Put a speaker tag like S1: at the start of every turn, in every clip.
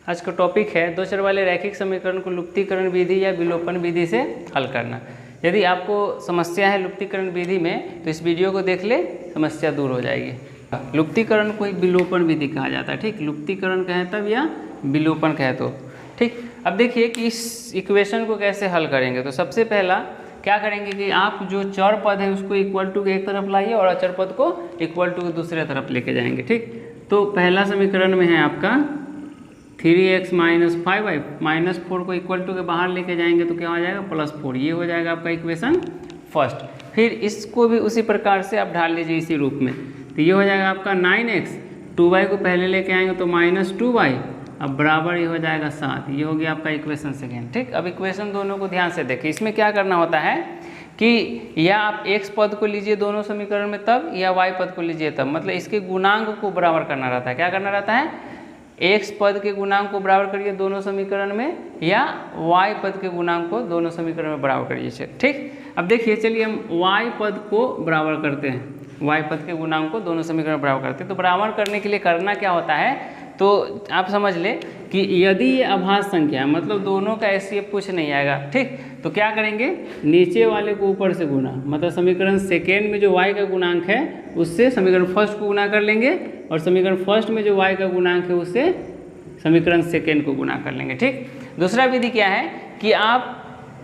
S1: आज का टॉपिक है दो चर वाले रैखिक समीकरण को लुप्तीकरण विधि या विलोपन विधि से हल करना। यदि आपको समस्या है लुप्तीकरण विधि में तो इस वीडियो को देख ले, समस्या दूर हो जाएगी। लुप्तीकरण को विलोपन विधि कहा जाता है, ठीक। लुप्तीकरण कहे तब या विलोपन कहे तो, ठीक। अब देखिए कि इस इक्वेशन को कैसे हल करेंगे। तो सबसे पहला क्या करेंगे कि आप जो चर पद है उसको इक्वल टू के एक तरफ लाइए और अचर पद को इक्वल टू के दूसरे तरफ लेके जाएंगे, ठीक। तो पहला समीकरण में है आपका 3x माइनस 5y माइनस 4 को इक्वल टू के बाहर लेके जाएंगे तो क्या हो जाएगा +4, ये हो जाएगा आपका इक्वेशन फर्स्ट। फिर इसको भी उसी प्रकार से आप ढाल लीजिए इसी रूप में, तो ये हो जाएगा आपका 9x, 2y को पहले लेके आएंगे तो -2y, अब बराबर ये हो जाएगा 7। ये हो गया आपका इक्वेशन सेकेंड, ठीक। अब इक्वेशन दोनों को ध्यान से देखिए, इसमें क्या करना होता है कि या आप x पद को लीजिए दोनों समीकरण में तब, या y पद को लीजिए तब, मतलब इसके गुणांक को बराबर करना रहता है। क्या करना रहता है, x पद के गुणांक को बराबर करिए दोनों समीकरण में, या y पद के गुणांक को दोनों समीकरण में बराबर करिए, ठीक। अब देखिए चलिए हम y पद को बराबर करते हैं, y पद के गुणांक को दोनों समीकरण में बराबर करते हैं। तो बराबर करने के लिए करना क्या होता है, तो आप समझ ले कि यदि ये अभाज्य संख्या है, मतलब दोनों का एचसीएफ कुछ नहीं आएगा, ठीक। तो क्या करेंगे, नीचे वाले को ऊपर से गुना, मतलब समीकरण सेकेंड में जो y का गुणांक है उससे समीकरण फर्स्ट को गुना कर लेंगे, और समीकरण फर्स्ट में जो y का गुणांक है उससे समीकरण सेकेंड को गुना कर लेंगे, ठीक। दूसरा विधि क्या है कि आप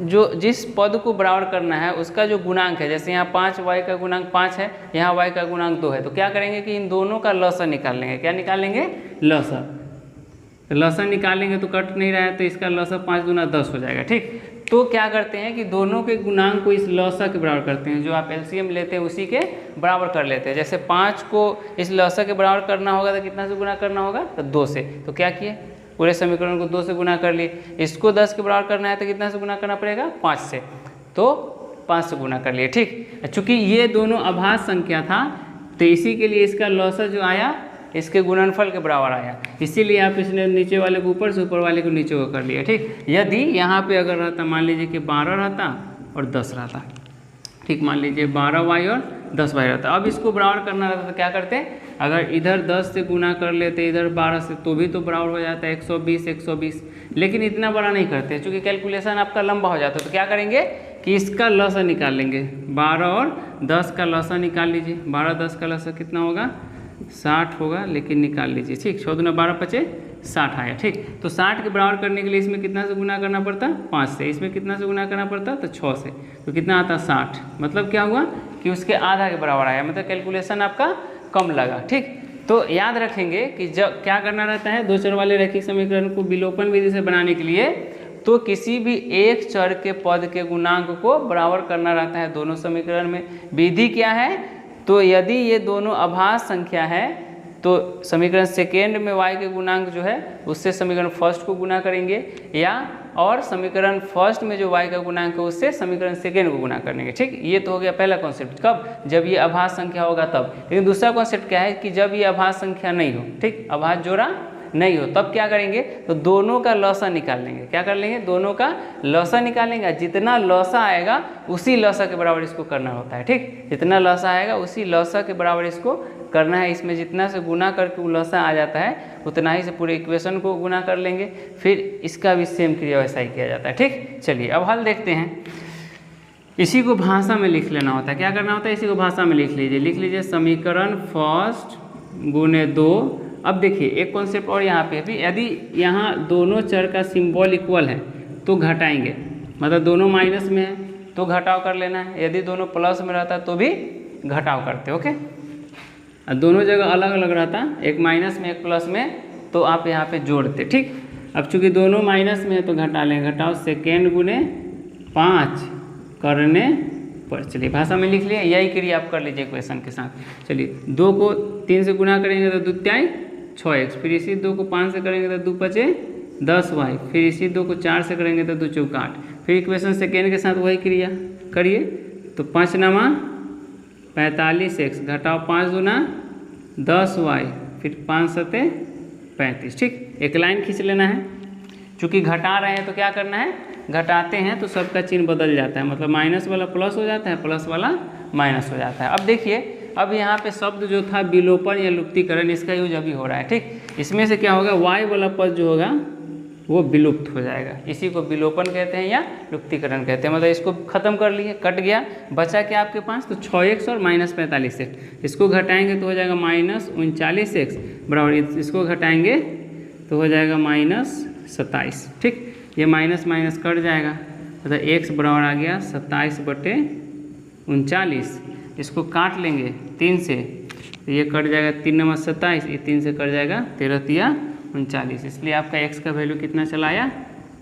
S1: जो जिस पद को बराबर करना है उसका जो गुणांक है, जैसे यहाँ 5y का गुणांक 5 है, यहाँ y का गुणांक 2 है, तो क्या करेंगे कि इन दोनों का लसा निकाल लेंगे। क्या निकालेंगे, लसा। तो लसा निकालेंगे तो कट नहीं रहा है, तो इसका लसा 5 दूना 10 हो जाएगा, ठीक। तो क्या करते हैं कि दोनों के गुणांक को इस लसा के बराबर करते हैं, जो आप एलसीएम लेते हैं उसी के बराबर कर लेते हैं। जैसे 5 को इस लसा के बराबर करना होगा तो कितना से गुना करना होगा, तो 2 से। तो क्या किए, पूरे समीकरण को 2 से गुना कर लिए। इसको 10 के बराबर करना है तो कितना से गुना करना पड़ेगा, 5 से, तो 5 से गुना कर लिए, ठीक। चूँकि ये दोनों अभाज्य संख्या था तो इसी के लिए इसका लौसा जो आया इसके गुणनफल के बराबर आया, इसीलिए आप इसने नीचे वाले को ऊपर से ऊपर वाले को नीचे को कर लिया, ठीक। यदि यहाँ पे अगर रहता, मान लीजिए कि 12 रहता और 10 रहता, ठीक, मान लीजिए 12y और 10y रहता। अब इसको बराबर करना रहता तो क्या करते, अगर इधर 10 से गुना कर लेते इधर 12 से, तो भी तो बराबर हो जाता है 120 120, लेकिन इतना बड़ा नहीं करते चूँकि कैलकुलेशन आपका लंबा हो जाता है। तो क्या करेंगे कि इसका लसा निकाल लेंगे, 12 और 10 का लसा निकाल लीजिए। 12 10 का लसा कितना होगा, 60 होगा, लेकिन निकाल लीजिए, ठीक। 14 दूना 12 पचे 60 आया, ठीक। तो 60 के बराबर करने के लिए इसमें कितना से गुना करना पड़ता, 5 से। इसमें कितना से गुना करना पड़ता, तो 6 से। तो कितना आता, 60। मतलब क्या हुआ कि उसके आधा के बराबर आया, मतलब कैलकुलेशन आपका कम लगा, ठीक। तो याद रखेंगे कि जब क्या करना रहता है दो चर वाले रैखिक समीकरण को विलोपन विधि से बनाने के लिए, तो किसी भी एक चर के पद के गुणांक को बराबर करना रहता है दोनों समीकरण में। विधि क्या है, तो यदि ये दोनों अभाज्य संख्या है तो समीकरण सेकेंड में y के गुणांक जो है उससे समीकरण फर्स्ट को गुना करेंगे, या और समीकरण फर्स्ट में जो y का गुणांक है उससे समीकरण सेकेंड को गुना करेंगे, ठीक। ये तो हो गया पहला कॉन्सेप्ट, कब, जब ये अभाज्य संख्या होगा तब। लेकिन दूसरा कॉन्सेप्ट क्या है कि जब ये अभाज्य संख्या नहीं हो, ठीक, अभाज्य जोड़ा नहीं हो, तब क्या करेंगे, तो दोनों का लौसा निकाल लेंगे। क्या कर लेंगे, दोनों का लौसा निकालेंगे। जितना लौसा आएगा उसी लौसा के बराबर इसको करना होता है, ठीक। जितना लौसा आएगा उसी लौसा के बराबर इसको करना है। इसमें जितना से गुना करके वो लौसा आ जाता है उतना ही से पूरे इक्वेशन को गुना कर लेंगे, फिर इसका भी सेम क्रिया वैसा ही किया जाता है, ठीक। चलिए अब हल देखते हैं। इसी को भाषा में लिख लेना होता है। क्या करना होता है, इसी को भाषा में लिख लीजिए समीकरण फर्स्ट गुने 2। अब देखिए एक कॉन्सेप्ट और यहाँ पे भी, यदि यहाँ दोनों चर का सिंबल इक्वल है तो घटाएंगे, मतलब दोनों माइनस में है तो घटाव कर लेना है, यदि दोनों प्लस में रहता तो भी घटाव करते, ओके। और दोनों जगह अलग अलग रहता, एक माइनस में एक प्लस में, तो आप यहाँ पे जोड़ते, ठीक। अब चूंकि दोनों माइनस में है तो घटा लेंगे, घटाओ सेकेंड गुने 5 करने पर। चलिए भाषा में लिख लिया, यही क्रिया आप कर लीजिए इक्वेशन के साथ। चलिए 2 को 3 से गुना करेंगे तो 2 तिहाई 6x, फिर इसी 2 को 5 से करेंगे तो 2 पचे 10y, फिर इसी 2 को 4 से करेंगे तो 2 चौका 8। फिर इक्वेशन सेकेंड के साथ वही क्रिया करिए, तो 5 नामा 45x, घटाओ 5 दूना 10y, फिर 5 सते 35, ठीक। एक लाइन खींच लेना है, चूँकि घटा रहे हैं तो क्या करना है, घटाते हैं तो सबका चिन्ह बदल जाता है, मतलब माइनस वाला प्लस हो जाता है, प्लस वाला माइनस हो जाता है। अब देखिए अब यहाँ पे शब्द जो था विलोपन या लुप्तीकरण, इसका यूज अभी हो रहा है, ठीक। इसमें से क्या होगा, y वाला पद जो होगा वो विलुप्त हो जाएगा। इसी को विलोपन कहते हैं या लुप्तीकरण कहते हैं। मतलब इसको खत्म कर लिए, कट गया, बचा क्या आपके पास, तो 6x और -45x। इसको घटाएंगे तो हो जाएगा -39x बराबर, इसको घटाएंगे तो हो जाएगा -27। ठीक, ये माइनस माइनस कट जाएगा, मतलब x बराबर आ गया 27/39। इसको काट लेंगे 3 से, तो ये कट जाएगा 3 नंबर 27, ये 3 से कट जाएगा 13 तिया 39। इसलिए आपका x का वैल्यू कितना चला आया,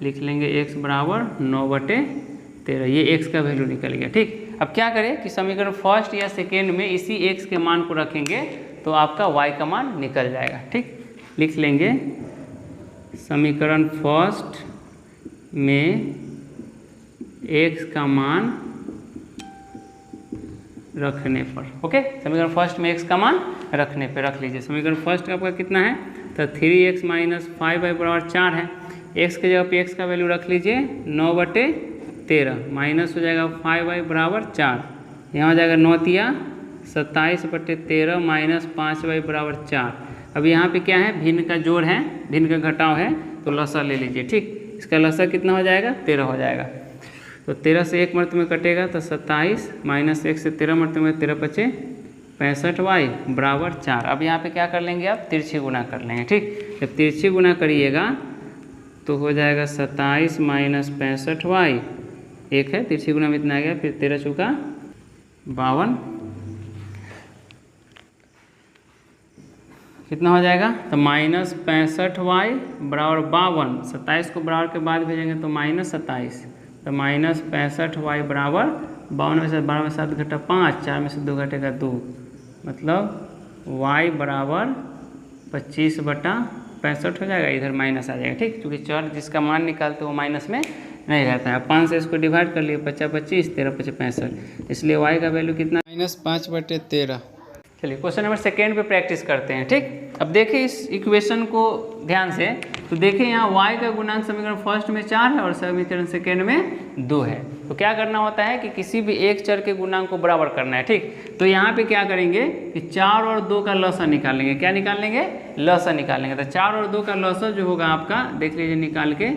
S1: लिख लेंगे x बराबर 9/13। ये x का वैल्यू निकल गया। ठीक, अब क्या करें कि समीकरण फर्स्ट या सेकेंड में इसी x के मान को रखेंगे तो आपका y का मान निकल जाएगा। ठीक, लिख लेंगे समीकरण फर्स्ट में x का मान रखने पर, ओके, समीकरण फर्स्ट में x का मान रखने पे रख लीजिए। समीकरण फर्स्ट आपका कितना है, तो 3x - 5y बराबर 4 है। x के जगह पे x का वैल्यू रख लीजिए 9/13, माइनस हो जाएगा 5y बराबर 4, यहाँ हो जाएगा 9 तिया 27/13 माइनस 5y बराबर 4। अब यहाँ पे क्या है, भिन्न का जोड़ है, भिन्न का घटाव है, तो लसा ले लीजिए। ठीक, इसका लसा कितना हो जाएगा, 13 हो जाएगा। तो 13 से 1 मर्त में कटेगा तो 27 माइनस 1 से 13 मर्त में 13 बचे 65y बराबर 4। अब यहाँ पे क्या कर लेंगे, आप तिरछी गुना कर लेंगे। ठीक, जब तिरछी गुना करिएगा तो हो जाएगा 27 माइनस 65y, एक है तिरछी गुना में इतना आ गया, फिर 13 चौका 52, कितना हो जाएगा, तो माइनस 65y बराबर 52। 27 को बराबर के बाद भेजेंगे तो -27, तो माइनस 65y बराबर 52 में से 12 में 7 घटा 5, 4 में से 2 घटेगा 2, मतलब y बराबर 25/65 हो जाएगा। इधर माइनस आ जाएगा। ठीक, क्योंकि चर जिसका मान निकालते वो माइनस में नहीं रहता है। 5 से इसको डिवाइड कर लिए, 25 25, 13 25 65, इसलिए y का वैल्यू कितना, -5/13। चलिए क्वेश्चन नंबर सेकेंड पे प्रैक्टिस करते हैं। ठीक, अब देखिए इस इक्वेशन को ध्यान से, तो देखिए यहाँ y का गुणांक समीकरण फर्स्ट में 4 है और समीकरण सेकेंड में 2 है। तो क्या करना होता है कि किसी भी एक चर के गुणांक को बराबर करना है। ठीक, तो यहाँ पे क्या करेंगे कि 4 और 2 का लसा निकालेंगे। क्या निकालेंगे, लसा निकालेंगे। तो 4 और 2 का लसा जो होगा आपका, देख लीजिए निकाल के,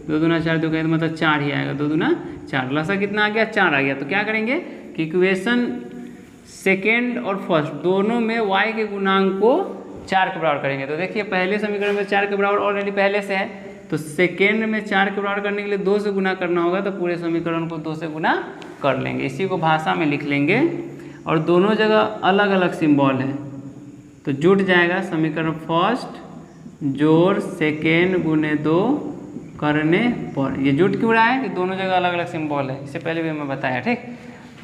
S1: 2 दूना 4, 2 का मतलब 4 ही आएगा, 2 दूना 4, लसा कितना आ गया, 4 आ गया। तो क्या करेंगे कि इक्वेशन सेकेंड और फर्स्ट दोनों में y के गुणांक को 4 के बराबर करेंगे। तो देखिए पहले समीकरण में 4 के बराबर ऑलरेडी पहले से है, तो सेकेंड में 4 के बराबर करने के लिए 2 से गुना करना होगा, तो पूरे समीकरण को 2 से गुना कर लेंगे। इसी को भाषा में लिख लेंगे, और दोनों जगह अलग अलग सिंबल है तो जुट जाएगा समीकरण फर्स्ट जोड़ सेकेंड गुने 2 करने पर। ये जुट क्यों रहा है कि दोनों जगह अलग अलग सिंबल है, इससे पहले भी मैं बताया। ठीक,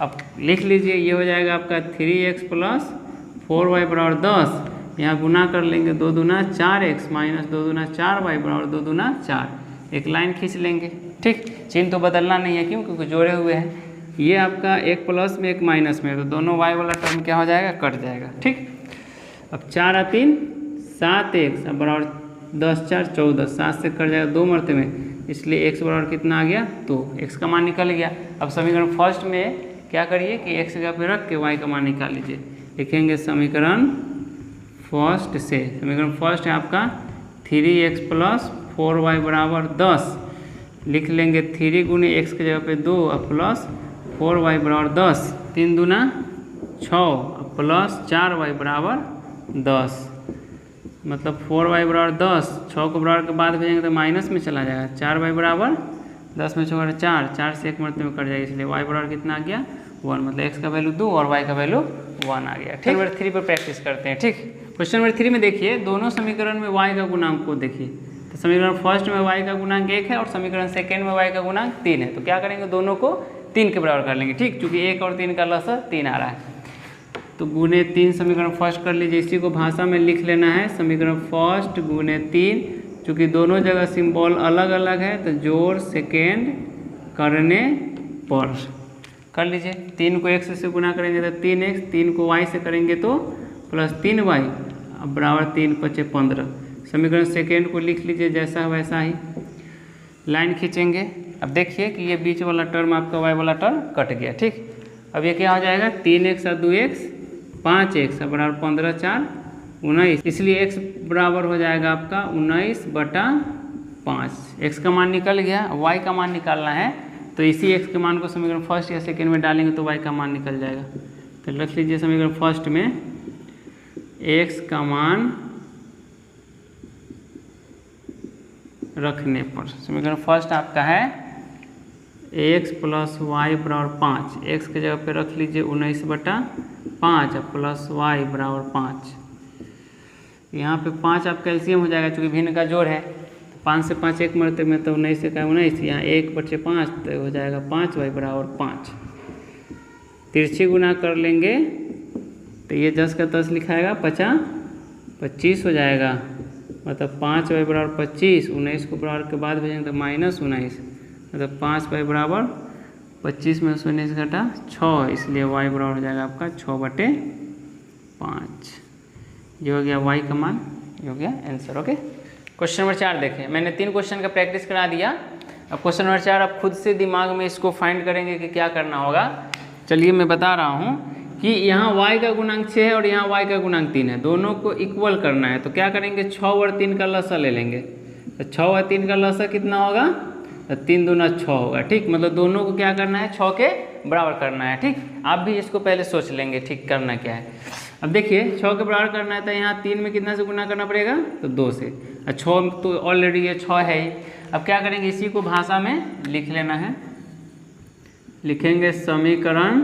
S1: अब लिख लीजिए, ये हो जाएगा आपका 3x + 4y बराबर 10। यहाँ गुना कर लेंगे, 2 दूना 4x माइनस 2 दूना 4y बराबर 2 दूना 4। एक लाइन खींच लेंगे। ठीक, चिन्ह तो बदलना नहीं है, क्यों, क्योंकि जोड़े हुए हैं। ये आपका एक प्लस में एक माइनस में, तो दोनों y वाला टर्म क्या हो जाएगा, कट जाएगा। ठीक, अब 4 और 3 7x बराबर 10 4 14, 7 से कट जाएगा 2 मरते में, इसलिए x बराबर कितना आ गया, तो x का मान निकल गया। अब समीकरण फर्स्ट में क्या करिए कि x जगह पे रख के y का मान निकाल लीजिए। लिखेंगे समीकरण फर्स्ट से, समीकरण फर्स्ट है आपका 3x + 4y बराबर 10। लिख लेंगे 3 गुने x की जगह पे 2 और प्लस 4y बराबर 10, 3 दूना 6 प्लस 4y बराबर 10, मतलब 4y बराबर 10। 6 को बराबर के बाद भेजेंगे तो माइनस में चला जाएगा। 4y बराबर 10 में 4 4, 4 से 1 मरते में कट जाएगा, इसलिए y बराबर कितना आ गया, 1, मतलब x का वैल्यू 2 और y का वैल्यू 1 आ गया। ठीक, नंबर 3 पर प्रैक्टिस करते हैं। ठीक, क्वेश्चन नंबर 3 में देखिए, दोनों समीकरण में y का गुणांक को देखिए। तो समीकरण फर्स्ट में y का गुणांक 1 है और समीकरण सेकेंड में y का गुणांक 3 है। तो क्या करेंगे, दोनों को 3 के बराबर कर लेंगे। ठीक, क्योंकि 1 और 3 का लसा 3 आ रहा है, तो गुने 3 समीकरण फर्स्ट कर लीजिए। इसी को भाषा में लिख लेना है समीकरण फर्स्ट गुने 3, चूँकि दोनों जगह सिंबल अलग अलग है, तो जोड़ सेकेंड करने पर कर लीजिए। 3 को x से गुना करेंगे तो 3x, 3 को y से करेंगे तो प्लस 3y बराबर 3 × 5 = 15। समीकरण सेकेंड को लिख लीजिए जैसा वैसा ही, लाइन खींचेंगे। अब देखिए कि ये बीच वाला टर्म आपका y वाला टर्म कट गया। ठीक, अब ये क्या हो जाएगा, 3x और 2x 5x बराबर 15 4 19, इसलिए x बराबर हो जाएगा आपका 19/5। x का मान निकल गया, y का मान निकालना है तो इसी x के मान को समीकरण फर्स्ट या सेकेंड में डालेंगे तो y का मान निकल जाएगा। तो रख लीजिए समीकरण फर्स्ट में x का मान रखने पर समीकरण फर्स्ट आपका है x + y = 5। x की जगह पे रख लीजिए 19/5 प्लस y = 5। यहाँ पे 5 आपका एलसीएम हो जाएगा क्योंकि भिन्न का जोड़ है। 5 से 5 एक मरते में तो 19 से 19, यहाँ 1/5 तो हो जाएगा 5y = 5। तिरछी गुना कर लेंगे तो ये 10 का 10 लिखाएगा 25 हो जाएगा, मतलब 5y = 25। 19 को बराबर के बाद भेजेंगे तो -19, मतलब 5y = 25 में 19 घटा 6, इसलिए y बराबर हो जाएगा आपका 6/5। ये हो गया y का मान, ये हो गया आंसर। ओके, क्वेश्चन नंबर 4 देखें। मैंने 3 क्वेश्चन का प्रैक्टिस करा दिया। अब क्वेश्चन नंबर 4 आप खुद से दिमाग में इसको फाइंड करेंगे कि क्या करना होगा। चलिए मैं बता रहा हूँ कि यहाँ y का गुणांक 6 है और यहाँ y का गुणांक 3 है, दोनों को इक्वल करना है। तो क्या करेंगे, 6 और 3 का लसा ले लेंगे। तो 6 और 3 का लसा कितना होगा, तो 3 दूना 6 होगा। ठीक, मतलब दोनों को क्या करना है, 6 के बराबर करना है। ठीक, आप भी इसको पहले सोच लेंगे ठीक करना क्या है। अब देखिए 6 के बराबर करना है तो यहाँ 3 में कितना से गुना करना पड़ेगा, तो 2 से। 6 तो ऑलरेडी ये 6 है ही। अब क्या करेंगे, इसी को भाषा में लिख लेना है। लिखेंगे समीकरण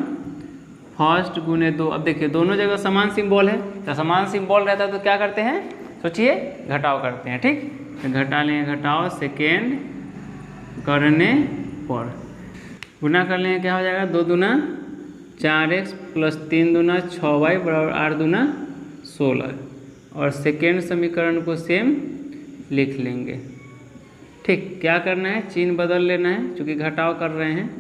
S1: फर्स्ट गुने 2। अब देखिए दोनों जगह समान सिंबल है, तो समान सिंबल रहता है तो क्या करते हैं, सोचिए घटाव करते हैं। ठीक, तो घटा लेंगे, घटाव सेकेंड करने पर गुना कर लेंगे, क्या हो जाएगा 2 दूना 4x प्लस 3 दूना 6y बराबर 8 दूना 16। और सेकेंड समीकरण को सेम लिख लेंगे। ठीक, क्या करना है, चिन्ह बदल लेना है क्योंकि घटाव कर रहे हैं।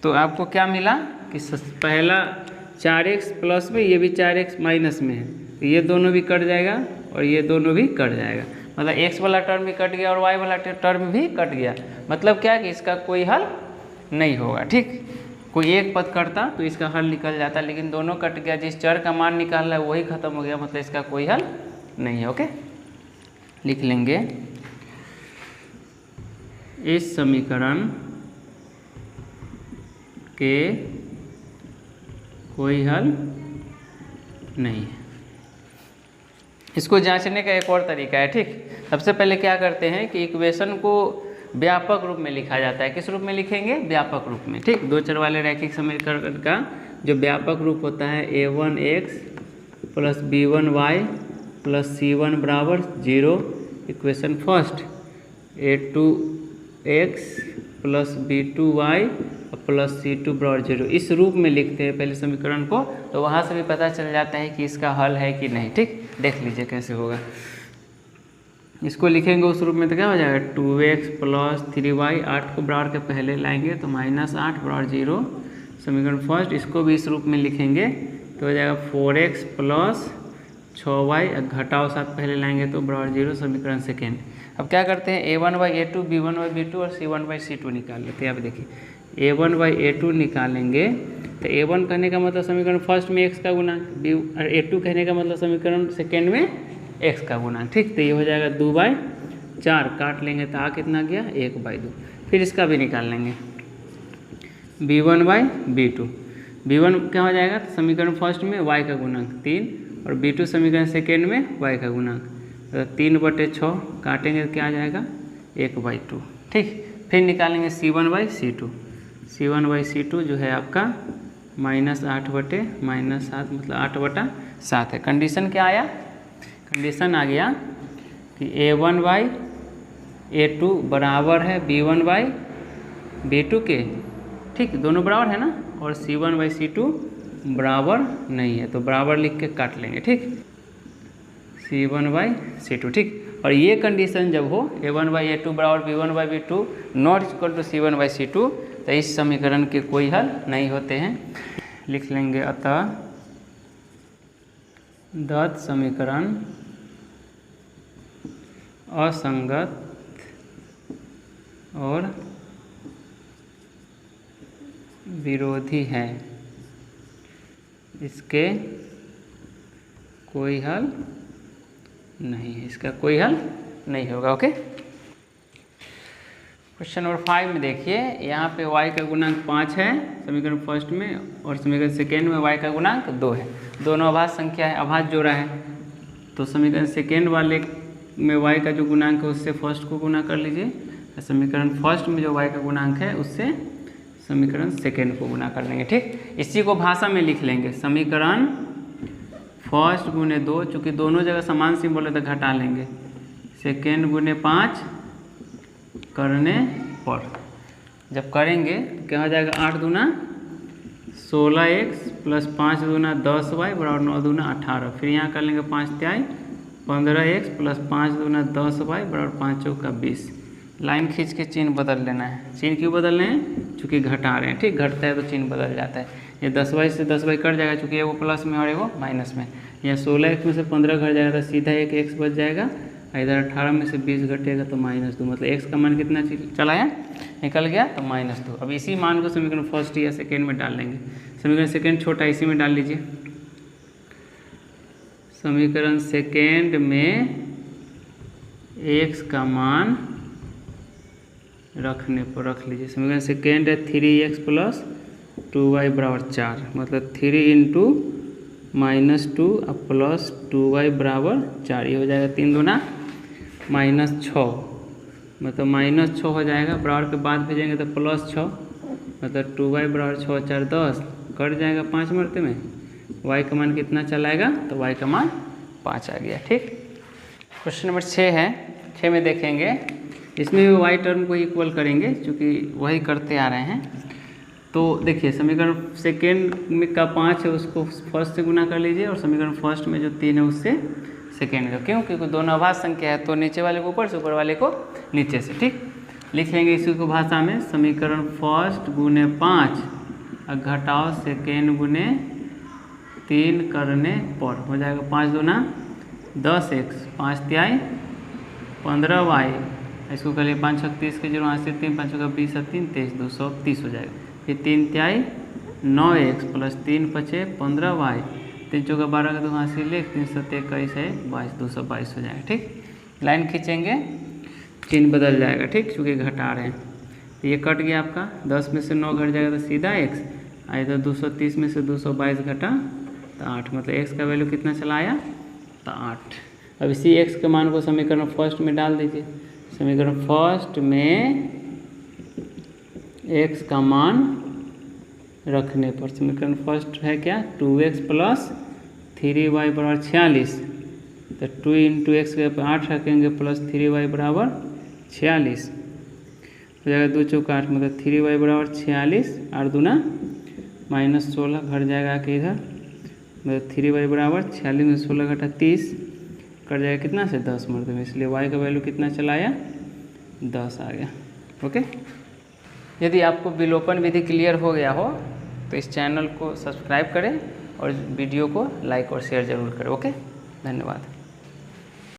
S1: तो आपको क्या मिला कि पहला 4x प्लस में, ये भी 4x माइनस में है, तो ये दोनों भी कट जाएगा और ये दोनों भी कट जाएगा। मतलब x वाला टर्म भी कट गया और y वाला टर्म भी कट गया। मतलब क्या कि इसका कोई हल नहीं होगा। ठीक, कोई एक पद कटता तो इसका हल निकल जाता, लेकिन दोनों कट गया। जिस चर का मान निकालना है वही खत्म हो गया, मतलब इसका कोई हल नहीं है। ओके, लिख लेंगे इस समीकरण के कोई हल नहीं है। इसको जांचने का एक और तरीका है। ठीक, सबसे पहले क्या करते हैं कि इक्वेशन को व्यापक रूप में लिखा जाता है। किस रूप में लिखेंगे, व्यापक रूप में। ठीक, 2 चर वाले रैखिक समीकरण का जो व्यापक रूप होता है a1x plus b1y plus c1 बराबर 0। Equation first a2x plus b2y plus c2 बराबर 0, इस रूप में लिखते हैं पहले समीकरण को, तो वहाँ से भी पता चल जाता है कि इसका हल है कि नहीं। ठीक, देख लीजिए कैसे होगा। इसको लिखेंगे उस रूप में तो क्या हो जाएगा, 2x प्लस 3y, 8 को बराबर के पहले लाएंगे तो -8 बराबर 0 समीकरण फर्स्ट। इसको भी इस रूप में लिखेंगे तो हो जाएगा 4x प्लस 6y, घटाव साथ पहले लाएंगे तो बराबर 0 समीकरण सेकेंड। अब क्या करते हैं, a1/a2 b1/b2 और c1/c2 निकाल लेते हैं। अब देखिए a1/a2 निकालेंगे तो a1 कहने का मतलब समीकरण फर्स्ट में x का गुना, a2 कहने का मतलब समीकरण सेकेंड में x का गुना। ठीक, तो ये हो जाएगा 2/4, काट लेंगे तो कितना गया 1/2। फिर इसका भी निकाल लेंगे b1/b2। b1 क्या हो जाएगा, तो समीकरण फर्स्ट में y का गुणांक 3 और b2 समीकरण सेकेंड में y का गुणांक, तो 3/6 काटेंगे तो क्या आ जाएगा 1/2। ठीक, फिर निकालेंगे c1/c2। c1/c2 जो है आपका -8/7, मतलब 8/7 है। कंडीशन क्या आया, कंडीशन आ गया कि a1/a2 बराबर है b1/b2 के। ठीक, दोनों बराबर है ना, और c1/c2 बराबर नहीं है, तो बराबर लिख के काट लेंगे। ठीक, c1/c2। ठीक, और ये कंडीशन जब हो a1/a2 बराबर b1/b2 not equal to c1/c2, तो इस समीकरण के कोई हल नहीं होते हैं। लिख लेंगे अतः दत्त समीकरण असंगत और विरोधी है, इसके कोई हल नहीं है, इसका कोई हल नहीं होगा। ओके, क्वेश्चन नंबर 5 में देखिए, यहाँ पे y का गुणांक 5 है समीकरण फर्स्ट में, और समीकरण सेकेंड में y का गुणांक 2 है। दोनों अभाज्य संख्या है, अभाज्य जोड़ा है, तो समीकरण सेकेंड वाले में y का जो गुणांक है उससे फर्स्ट को गुना कर लीजिए, समीकरण फर्स्ट में जो y का गुणांक है उससे समीकरण सेकेंड को गुना कर लेंगे। ठीक, इसी को भाषा में लिख लेंगे, समीकरण फर्स्ट गुने 2, चूँकि दोनों जगह समान सिंबल है तो घटा लेंगे, सेकेंड गुने 5 करने पर, जब करेंगे तो क्या हो जाएगा, 8 दूना 16x प्लस 5 दूना 10y बराबर 9 दूना 18। फिर यहाँ कर लेंगे 5 तिहाई 15x प्लस 5 दूना 10y बराबर 5 चौका 20। लाइन खींच के चिन्ह बदल लेना है। चिन्ह क्यों बदल रहे हैं, चूँकि घटा रहे हैं। ठीक, घटता है तो चिन्ह बदल जाता है। ये 10y से 10y कट जाएगा, चूँकि एगो प्लस में और एगो माइनस में। यहाँ 16x में से 15 घट जाएगा तो सीधा एक x बच जाएगा, इधर 18 में से 20 घटेगा तो -2, मतलब x का मान कितना चला है, निकल गया, तो -2। अब इसी मान को समीकरण फर्स्ट या सेकेंड में डाल लेंगे। समीकरण सेकेंड छोटा इसी में डाल लीजिए, समीकरण सेकेंड में x का मान रखने पर रख लीजिए। समीकरण सेकेंड है 3x प्लस 2y बराबर 4, मतलब 3 इंटू -2 और प्लस 2y बराबर 4, ये हो जाएगा 3 दूना -6, मतलब -6 हो जाएगा। बराबर के बाद भेजेंगे तो +6, मतलब 2y बराबर 6 4 10, कट जाएगा 5 मरते में, y का मान कितना चलाएगा, तो y का मान 5 आ गया। ठीक, क्वेश्चन नंबर 6 है। 6 में देखेंगे, इसमें भी y टर्म को इक्वल करेंगे, क्योंकि वही करते आ रहे हैं। तो देखिए, समीकरण सेकेंड में का 5 है उसको फर्स्ट से गुना कर लीजिए, और समीकरण फर्स्ट में जो 3 है उससे सेकेंड का। क्यों, क्योंकि दोनों अभाज्य संख्या है, तो नीचे वाले को ऊपर से, ऊपर वाले को नीचे से। ठीक, लिख लेंगे इसी को भाषा में, समीकरण फर्स्ट गुने 5 और घटाओ सेकेंड गुने 3 करने पर, हो जाएगा 5 दूना 10x, 5 तिहाई 15y, इसको कर लिए 5 छक 30 के 0 5 से 3 5 का 20 3 23 230 हो जाएगा। फिर 3 तिहाई 9x प्लस 3 पचे 15y, 3 चौका 12 का 2 हाथ से ले 3 7 21 है 22 222 हो जाएगा। ठीक, लाइन खींचेंगे, चिन्ह बदल जाएगा। ठीक, चूँकि घटा रहे हैं, तो ये कट गया आपका, 10 में से 9 घट जाएगा तो सीधा x, इधर 230 में से 222 घटा तो 8, मतलब x का वैल्यू कितना चला आया, तो 8। अब इसी x के मान को समीकरण फर्स्ट में डाल दीजिए। समीकरण फर्स्ट में x का मान रखने पर, समीकरण फर्स्ट है क्या, 2x प्लस 3y बराबर 46, तो 2 इंटू एक्स के 8 रखेंगे प्लस 3y बराबर 46 हो जाएगा, 2 चौका 8, मतलब 3y बराबर 46, 8 दूना -16 घट जाएगा कि इधर, मतलब 3y बराबर 46 में 16 घटा 30, कट जाएगा कितना से 10 मरते में, इसलिए y का वैल्यू कितना चला आया, 10 आ गया। ओके, यदि आपको विलोपन विधि क्लियर हो गया हो तो इस चैनल को सब्सक्राइब करें और वीडियो को लाइक और शेयर जरूर करें। ओके, धन्यवाद।